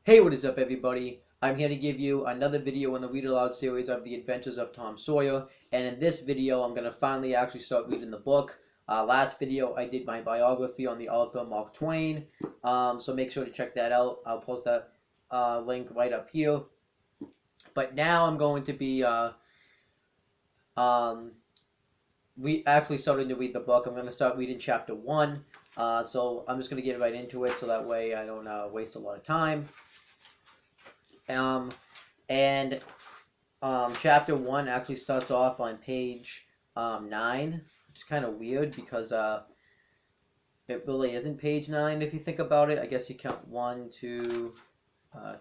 Hey, what is up, everybody? I'm here to give you another video in the Read Aloud series of The Adventures of Tom Sawyer. And in this video, I'm going to finally actually start reading the book. Last video, I did my biography on the author Mark Twain. So make sure to check that out. I'll post that link right up here. But now I'm going to be actually starting to read the book. I'm going to start reading chapter 1. So I'm just going to get right into it so that way I don't waste a lot of time. Chapter 1 actually starts off on page 9, which is kind of weird because it really isn't page 9 if you think about it. I guess you count 1, 2,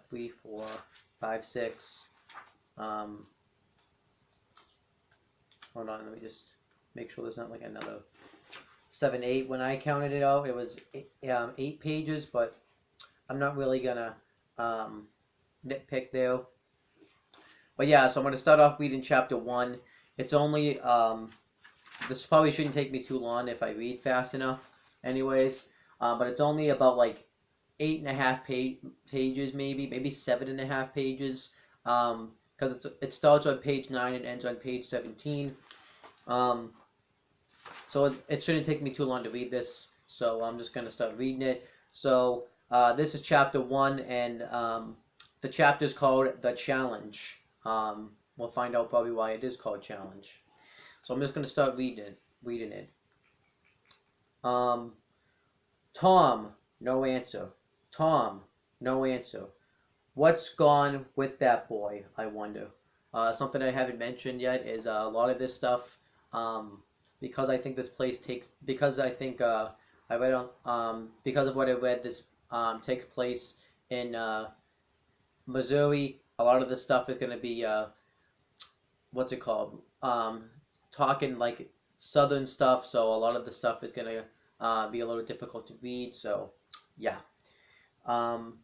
3, 4, 5, 6. Hold on, let me just make sure there's not like another 7, 8. When I counted it out, it was 8 pages, but I'm not really gonna nitpick there. But yeah, so I'm going to start off reading chapter 1. It's only, this probably shouldn't take me too long if I read fast enough anyways. But it's only about like 8.5 pages maybe 7.5 pages. Because it starts on page 9 and ends on page 17. So it shouldn't take me too long to read this. So I'm just going to start reading it. So this is chapter 1, and the chapter is called The Challenge. We'll find out probably why it is called Challenge. So I'm just going to start reading it. Tom, no answer. Tom, no answer. What's gone with that boy, I wonder? Something I haven't mentioned yet is a lot of this stuff, because I think this place takes, because I think I read on, because of what I read, this takes place in Missouri. A lot of this stuff is going to be, what's it called? Talking like southern stuff, so a lot of the stuff is going to be a little difficult to read, so yeah. I'm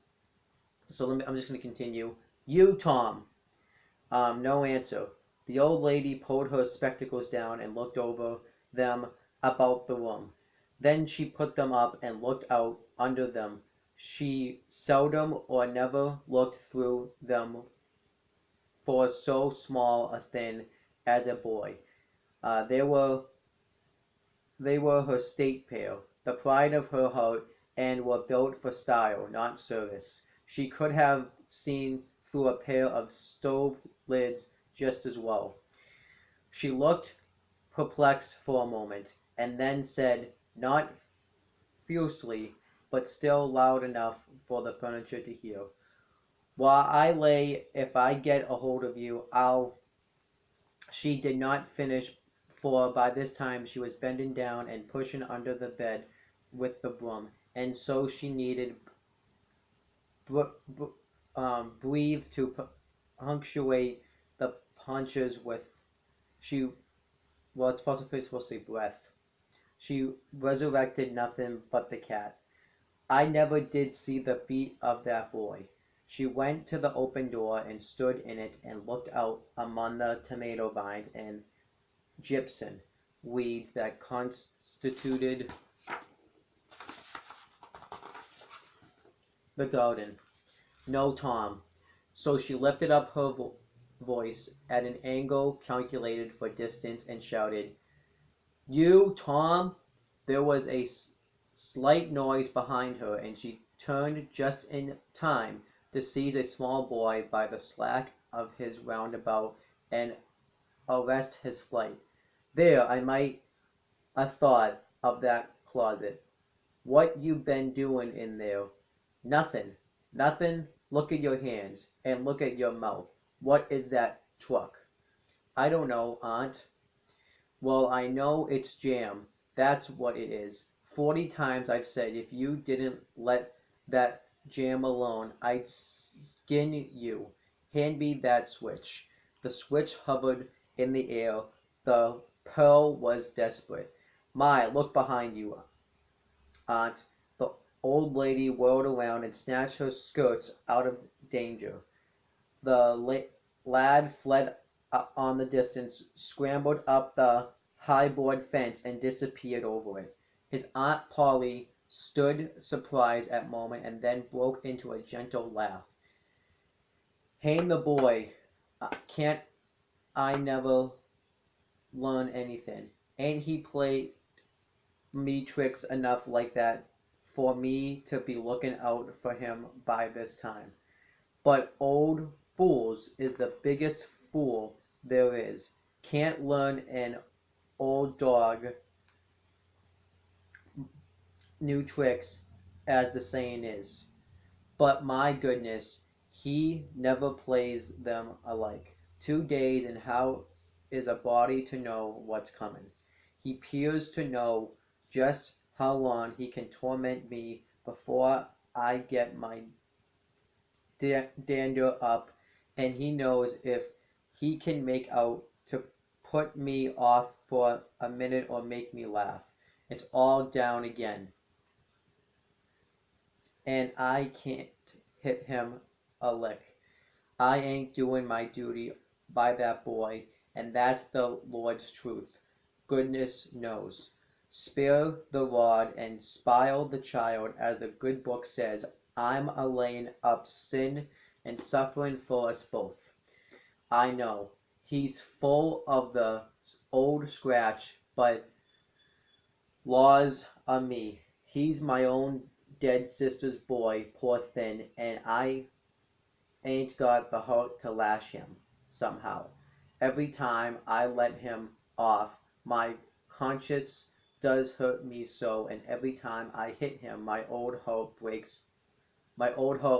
just going to continue. You, Tom. No answer. The old lady pulled her spectacles down and looked over them about the room. Then she put them up and looked out under them. She seldom or never looked through them for so small a thing as a boy. They were her state pair, the pride of her heart, and were built for style, not service. She could have seen through a pair of stove lids just as well. She looked perplexed for a moment, and then said, not fiercely, but still loud enough for the furniture to hear, "While I lay, if I get a hold of you, I'll—" She did not finish, for by this time she was bending down and pushing under the bed with the broom, and so she needed breathe to punctuate the punches with. It's supposed to say breath. She resurrected nothing but the cat. I never did see the feet of that boy. She went to the open door and stood in it and looked out among the tomato vines and gypsum weeds that constituted the garden. No, Tom. So she lifted up her voice at an angle calculated for distance and shouted, "You, Tom!" There was a slight noise behind her, and she turned just in time to seize a small boy by the slack of his roundabout and arrest his flight. "There, I might a thought of that closet. What you been doing in there?" "Nothing. Nothing. Look at your hands, and look at your mouth. What is that truck?" "I don't know, Aunt." "Well, I know it's jam. That's what it is. 40 times I've said if you didn't let that jam alone, I'd skin you. Hand me that switch." The switch hovered in the air. The pearl was desperate. "My, look behind you, Aunt." The old lady whirled around and snatched her skirts out of danger. The lad fled on the distance, scrambled up the high board fence, and disappeared over it. His Aunt Polly stood surprised a moment and then broke into a gentle laugh. Hey, the boy, can't I never learn anything? Ain't he played me tricks enough like that for me to be looking out for him by this time? But old fools is the biggest fool there is. Can't learn an old dog new tricks, as the saying is. But my goodness, he never plays them alike. 2 days, and how is a body to know what's coming? He peers to know just how long he can torment me before I get my dander up, and he knows if he can make out to put me off for a minute or make me laugh. It's all down again, and I can't hit him a lick. I ain't doing my duty by that boy, and that's the Lord's truth. Goodness knows. Spare the rod and spile the child, as the good book says. I'm a laying up sin and suffering for us both. I know. He's full of the old scratch, but laws a me. He's my own dead sister's boy, poor thing, and I ain't got the heart to lash him, somehow. Every time I let him off, my conscience does hurt me so, and every time I hit him, my old heart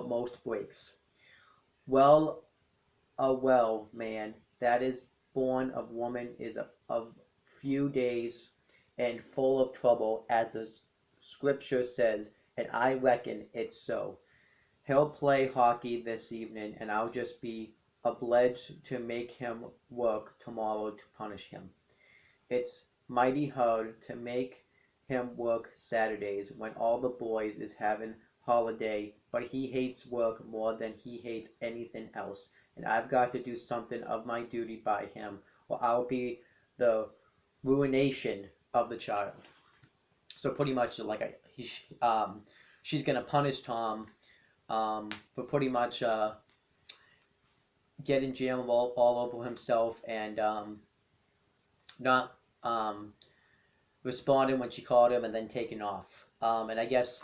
most breaks. Well, a well, man, that is born of woman is of few days and full of trouble, as the scripture says, and I reckon it's so. He'll play hockey this evening, and I'll just be obliged to make him work tomorrow to punish him. It's mighty hard to make him work Saturdays when all the boys is having holiday, but he hates work more than he hates anything else, and I've got to do something of my duty by him, or I'll be the ruination of the child. So pretty much she's gonna punish Tom for pretty much getting jail all over himself, and not responding when she called him, and then taking off. And I guess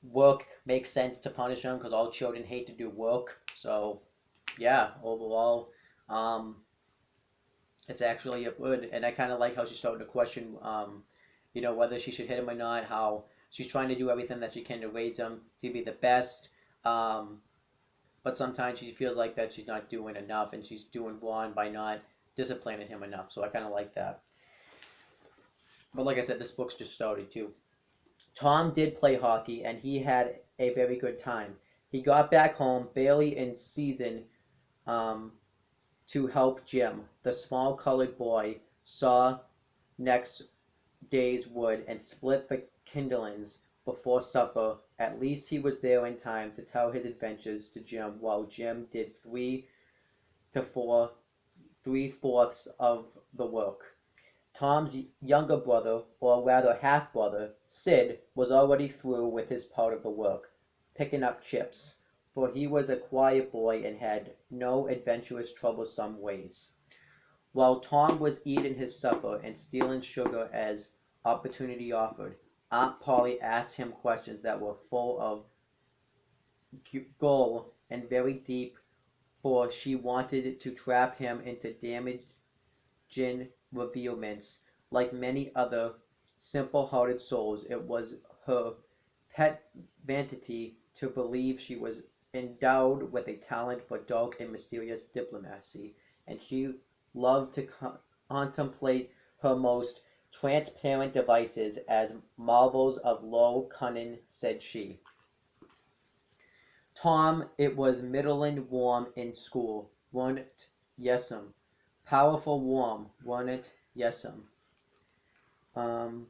work makes sense to punish him because all children hate to do work. So yeah, overall, um, it's actually a good. And I kind of like how she's starting to question, whether she should hit him or not. How she's trying to do everything that she can to raise him to be the best. But sometimes she feels like that she's not doing enough, and she's doing wrong by not disciplining him enough. So I kind of like that. But like I said, this book's just started too. Tom did play hockey, and he had a very good time. He got back home barely in season to help Jim, the small colored boy, saw next day's wood and split the kindlings before supper. At least he was there in time to tell his adventures to Jim, while Jim did 3/4 of the work. Tom's younger brother, or rather half-brother, Sid, was already through with his part of the work, picking up chips, for he was a quiet boy and had no adventurous, troublesome ways. While Tom was eating his supper and stealing sugar as opportunity offered, Aunt Polly asked him questions that were full of guile and very deep, for she wanted to trap him into damaging revealments. Like many other simple-hearted souls, it was her pet vanity to believe she was endowed with a talent for dark and mysterious diplomacy, and she loved to contemplate her most transparent devices as marvels of low cunning, said she. Tom, it was middling warm in school, warn't it? Yes'm. Powerful warm, warn't it? Yes'm. Um,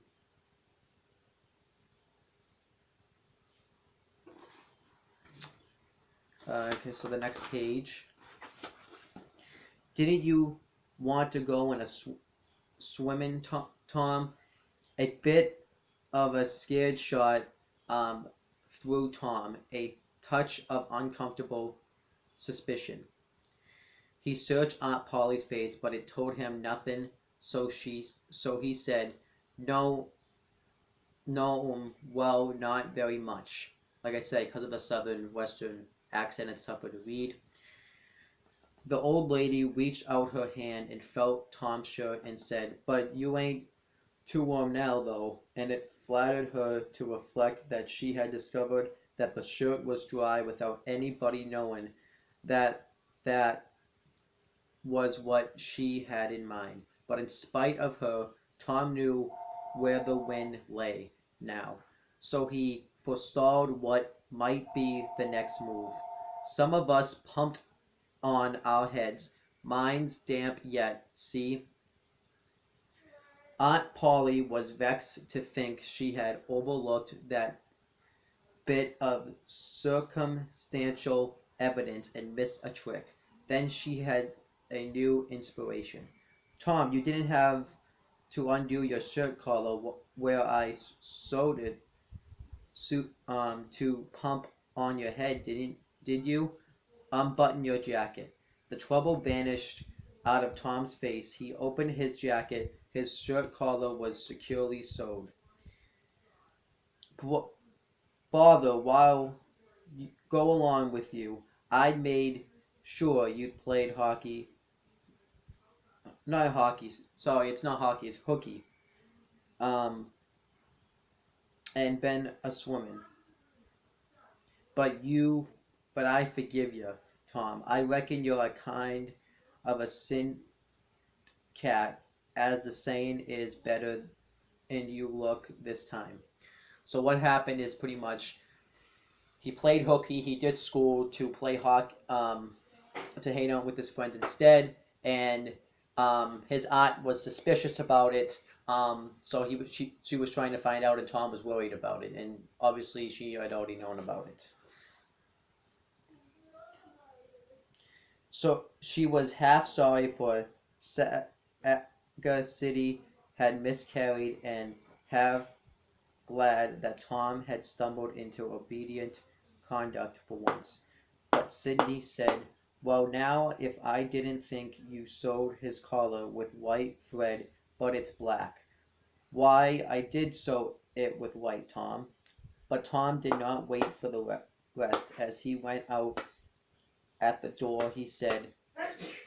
okay, so the next page. Didn't you want to go in a swimming, Tom? A bit of a scared shot through Tom, a touch of uncomfortable suspicion. He searched Aunt Polly's face, but it told him nothing. So he said, "No, no, well, not very much." Like I said, because of the southern western accent, it's tougher to read. The old lady reached out her hand and felt Tom's shirt and said, "But you ain't too warm now, though," and it flattered her to reflect that she had discovered that the shirt was dry without anybody knowing that that was what she had in mind. But in spite of her, Tom knew where the wind lay now, so he forestalled what might be the next move. "Some of us pumped on our heads. Mine's damp yet, see?" Aunt Polly was vexed to think she had overlooked that bit of circumstantial evidence and missed a trick. Then she had a new inspiration. "Tom, you didn't have to undo your shirt collar where I sewed it to pump on your head, did you? Unbutton your jacket." The trouble vanished out of Tom's face. He opened his jacket. His shirt collar was securely sewed. "Bother, while go along with you. I'd made sure you'd played hockey. Not hockey. Sorry, it's not hockey. It's hooky. Um, and been a swimming. But I forgive you, Tom. I reckon you're a kind of a sin cat, as the saying is, better and you look this time." So what happened is pretty much he played hooky. He did school to play hockey, to hang out with his friends instead, and his aunt was suspicious about it. So she was trying to find out, and Tom was worried about it, and obviously she had already known about it. So she was half sorry for Saga City had miscarried, and half glad that Tom had stumbled into obedient conduct for once. But Sydney said, "Well now, if I didn't think you sewed his collar with white thread, but it's black." "Why, I did sew it with white, Tom." But Tom did not wait for the rest. As he went out at the door, he said,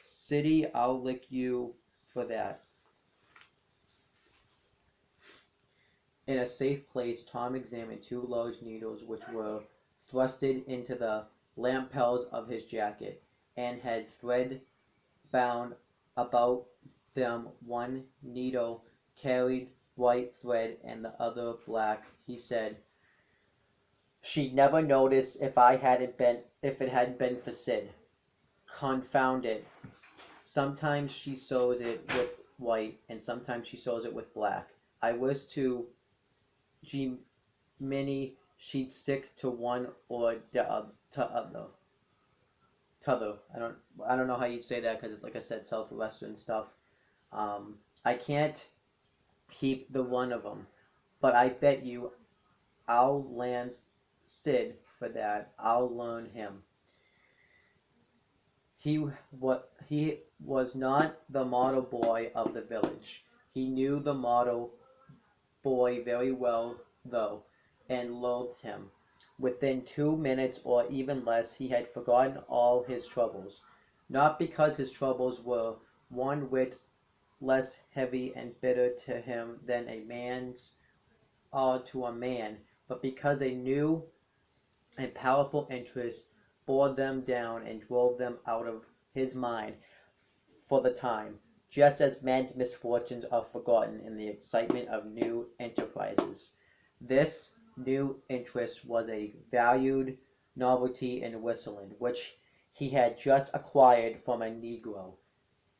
"Siddy, I'll lick you for that." In a safe place, Tom examined two large needles which were thrusted into the lapels of his jacket, and had thread bound about them. One needle carried white thread and the other black. He said, "She'd never notice if it hadn't been for Sid. Confound it. Sometimes she sews it with white, and sometimes she sews it with black. I wish to Minnie she'd stick to one or the other. T'other. I don't know how you'd say that because, like I said, southwestern stuff. I can't keep the one of them, but I bet you I'll land Sid for that. I'll learn him." He was not the model boy of the village. He knew the model boy very well, though, and loathed him. Within 2 minutes, or even less, he had forgotten all his troubles. Not because his troubles were one whit less heavy and bitter to him than a man's are to a man, but because a new and powerful interest bore them down and drove them out of his mind for the time, just as men's misfortunes are forgotten in the excitement of new enterprises. This new interest was a valued novelty in whistling, which he had just acquired from a Negro,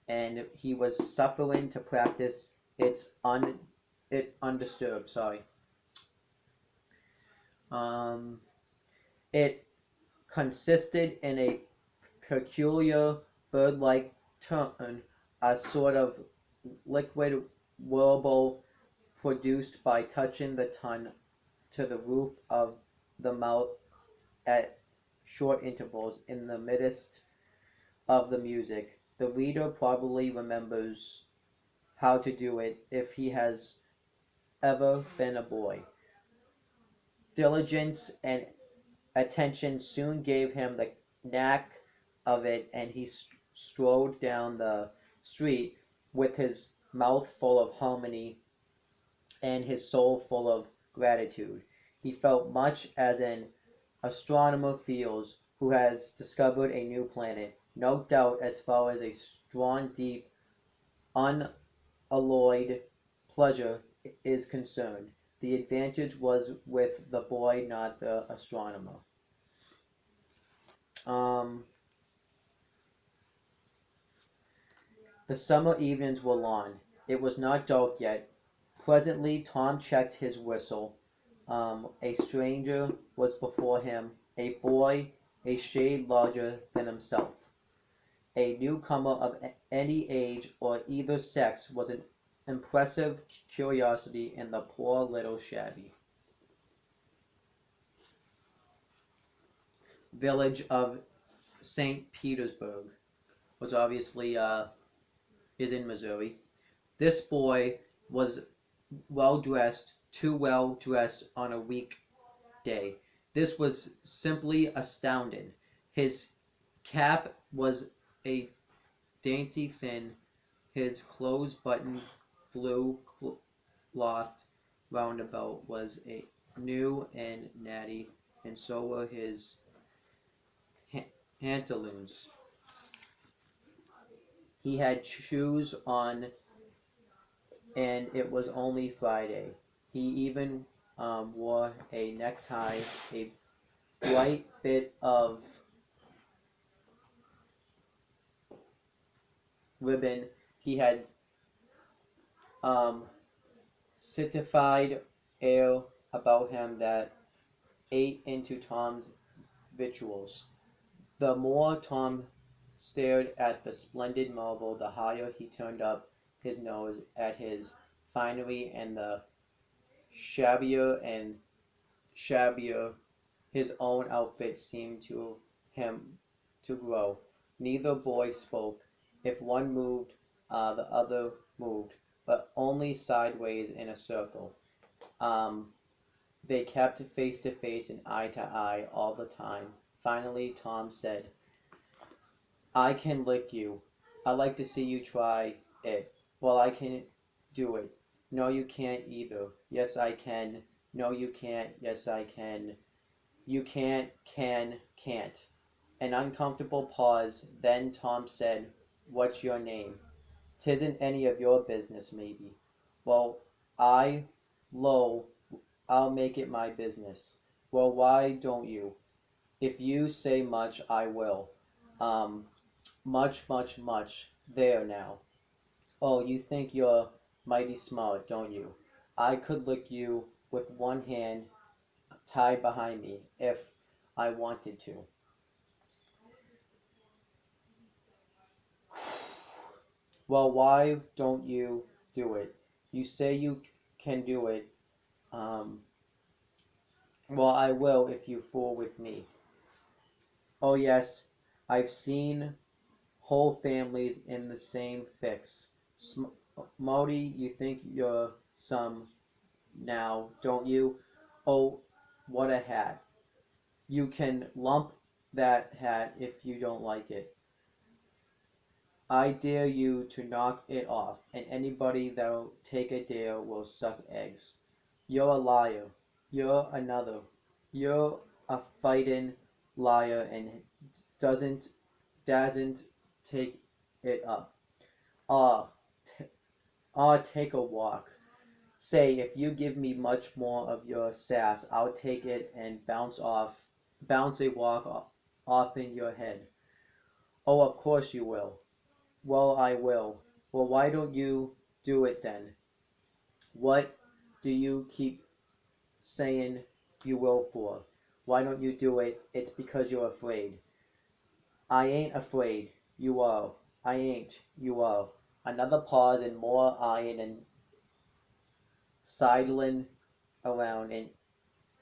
and he was suffering to practice it undisturbed. Sorry. It consisted in a peculiar bird-like tone, a sort of liquid warble produced by touching the tongue to the roof of the mouth at short intervals in the midst of the music. The reader probably remembers how to do it if he has ever been a boy. Diligence and attention soon gave him the knack of it, and he strode down the street with his mouth full of harmony and his soul full of gratitude. He felt much as an astronomer feels who has discovered a new planet. No doubt, as far as a strong, deep, unalloyed pleasure is concerned, the advantage was with the boy, not the astronomer. Um, the summer evenings were long. It was not dark yet. Presently Tom checked his whistle. A stranger was before him, a boy a shade larger than himself. A newcomer of any age or either sex was an impressive curiosity in the poor little shabby village of St. Petersburg, which obviously is in Missouri. This boy was well dressed, too well dressed on a weekday. This was simply astounding. His cap was a dainty thin, his clothes buttoned blue cloth roundabout was a new and natty, and so were his pantaloons. He had shoes on, and it was only Friday. He even wore a necktie, a bright bit of ribbon. He had certified air about him that ate into Tom's victuals. The more Tom stared at the splendid marvel, the higher he turned up his nose at his finery, and the shabbier and shabbier his own outfit seemed to him to grow. Neither boy spoke. If one moved, the other moved, but only sideways in a circle. Um, they kept face to face and eye to eye all the time. Finally, Tom said, I can lick you. I'd like to see you try it. Well, I can do it. No, you can't either. Yes, I can. No, you can't. Yes, I can. You can't, can't. An uncomfortable pause. Then Tom said, What's your name? Tisn't any of your business, maybe. Well, lo, I'll make it my business. Well, why don't you? If you say much, I will. Um, much, much, much. There now. Oh, you think you're mighty smart, don't you? I could lick you with one hand tied behind me if I wanted to. Well, why don't you do it? You say you can do it. Um, well, I will if you fool with me. Oh, yes, I've seen whole families in the same fix. Marty, you think you're some now, don't you? Oh, what a hat. You can lump that hat if you don't like it. I dare you to knock it off, and anybody that'll take a dare will suck eggs. You're a liar. You're another. You're a fightin' liar and doesn't doesn't take it up. Ah, t- take a walk. Say, if you give me much more of your sass, I'll take it and bounce a off in your head. Oh, of course you will. Well, I will. Well, why don't you do it then? What do you keep saying you will for? Why don't you do it? It's because you're afraid. I ain't afraid. You are. I ain't. You are. Another pause and more eyeing and sidling around and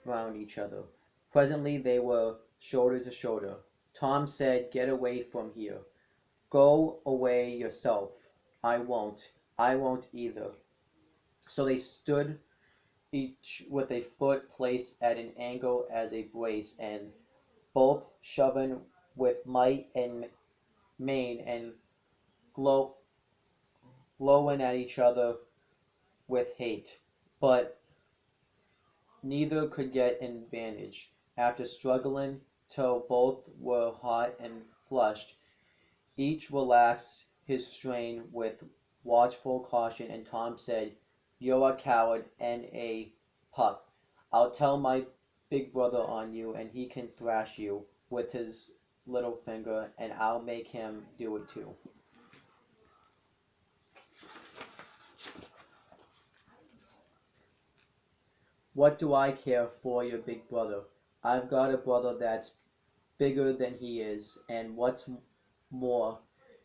round each other. Presently they were shoulder to shoulder. Tom said, Get away from here. Go away yourself. I won't. I won't either. So they stood, each with a foot placed at an angle as a brace, and both shoving with might and main, and glow, glowing at each other with hate. But neither could get an advantage. After struggling till both were hot and flushed, each relaxed his strain with watchful caution, and Tom said, "You're a coward and a pup. I'll tell my big brother on you, and he can thrash you with his little finger, and I'll make him do it too." What do I care for your big brother? I've got a brother that's bigger than he is, and what's more,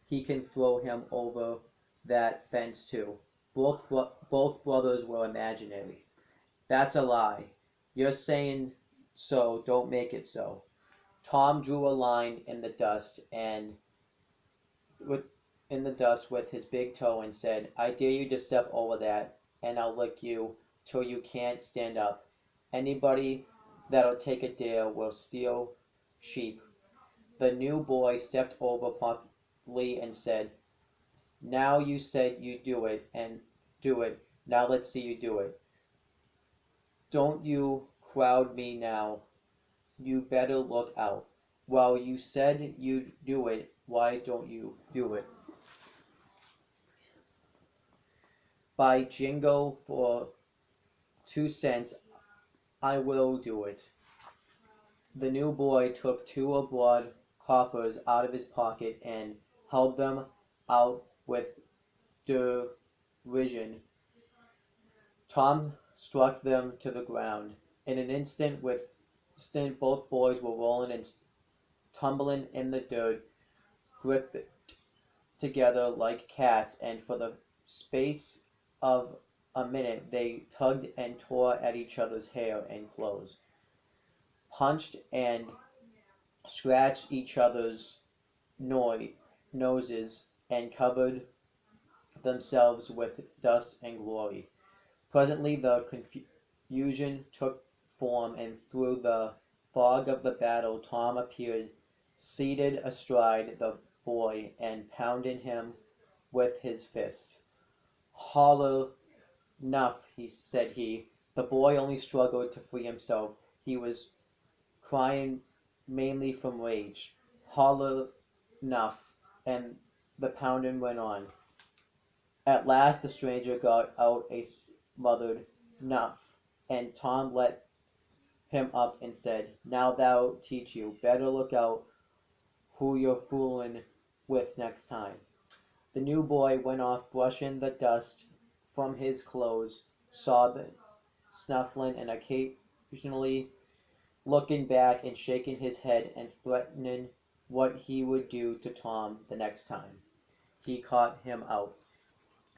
he can throw him over that fence too. Both brothers were imaginary. That's a lie. You're saying so, don't make it so. Tom drew a line in the dust and with with his big toe and said, "I dare you to step over that, and I'll lick you till you can't stand up. Anybody that'll take a dare will steal sheep." The new boy stepped over promptly and said, "Now you said you'd do it, and do it. Now let's see you do it. Don't you crowd me now. You better look out. Well, you said you'd do it. Why don't you do it?" "By jingo, for 2 cents I will do it." The new boy took two oblong coppers out of his pocket and held them out with derision. Tom struck them to the ground. In an instant both boys were rolling and tumbling in the dirt, gripped together like cats, and for the space of a minute they tugged and tore at each other's hair and clothes, punched and scratched each other's noses, and covered themselves with dust and glory. Presently the confusion took form, and through the fog of the battle Tom appeared, seated astride the boy and pounding him with his fist. "Holler 'nough," said he. The boy only struggled to free himself. He was crying mainly from rage. "Holler 'nough," and the pounding went on. At last the stranger got out a smothered "'nough," and Tom let him up and said, "Now that'll teach you. Better look out who you're fooling with next time." The new boy went off brushing the dust from his clothes, sobbing, snuffling, and occasionally looking back and shaking his head and threatening what he would do to Tom the next time he caught him out.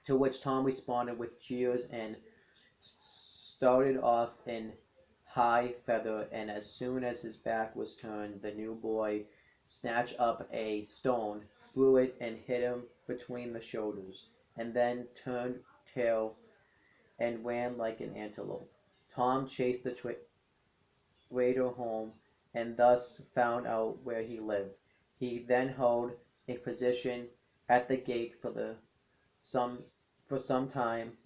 To which Tom responded with jeers and started off in high feather, and as soon as his back was turned, the new boy snatched up a stone, threw it, and hit him between the shoulders, and then turned tail and ran like an antelope. Tom chased the traitor home, and thus found out where he lived. He then held a position at the gate some for some time,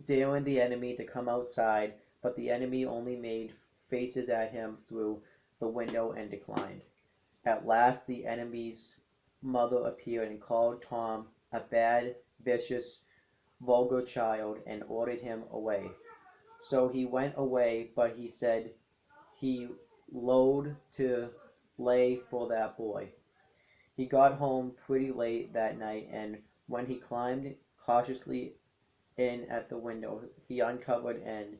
daring the enemy to come outside, but the enemy only made faces at him through the window and declined. At last the enemy's mother appeared and called Tom a bad, vicious, vulgar child, and ordered him away. So he went away, but he said he loathed to lay for that boy. He got home pretty late that night, and when he climbed cautiously in at the window, he uncovered an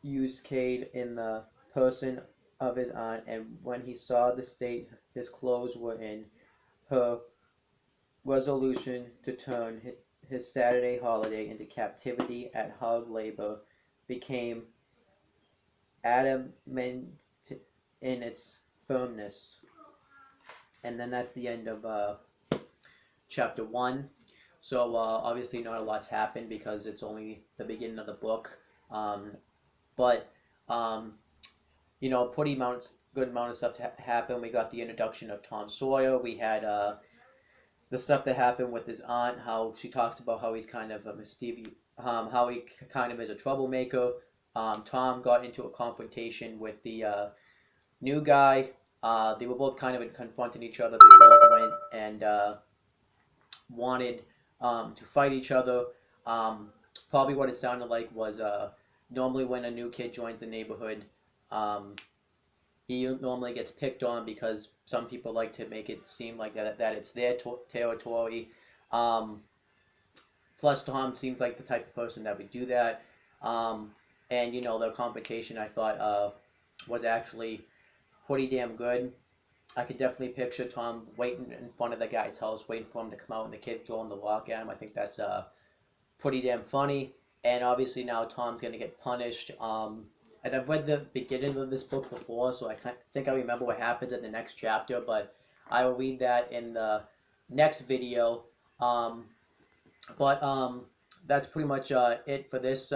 ambuscade in the person of his aunt, and when he saw the state his clothes were in, her resolution to turn his Saturday holiday into captivity at hard labor became adamant in its firmness. And then that's the end of chapter 1. So obviously not a lot's happened because it's only the beginning of the book. But um, you know, pretty good amount of stuff happened. We got the introduction of Tom Sawyer. We had the stuff that happened with his aunt, how she talks about how he's kind of a mischievous, how he kind of is a troublemaker. Tom got into a confrontation with the new guy. They were both kind of confronting each other. They both went and wanted to fight each other. Probably what it sounded like was normally when a new kid joins the neighborhood, he normally gets picked on because some people like to make it seem like that it's their territory. Um, Plus, Tom seems like the type of person that would do that. And you know, the confrontation I thought was actually pretty damn good. I could definitely picture Tom waiting in front of the guy's house, waiting for him to come out, and the kid throwing the rock at him. I think that's pretty damn funny. And obviously now Tom's gonna get punished. And I've read the beginning of this book before, so I think I remember what happens in the next chapter. But I will read that in the next video. But that's pretty much it for this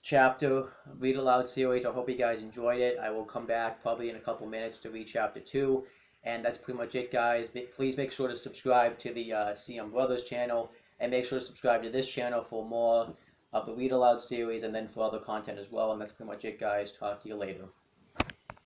chapter Read Aloud series. I hope you guys enjoyed it. I will come back probably in a couple minutes to read chapter 2. And that's pretty much it, guys. Please make sure to subscribe to the CM Brothers channel. And make sure to subscribe to this channel for more of the Read Aloud series and then for other content as well. And that's pretty much it, guys. Talk to you later.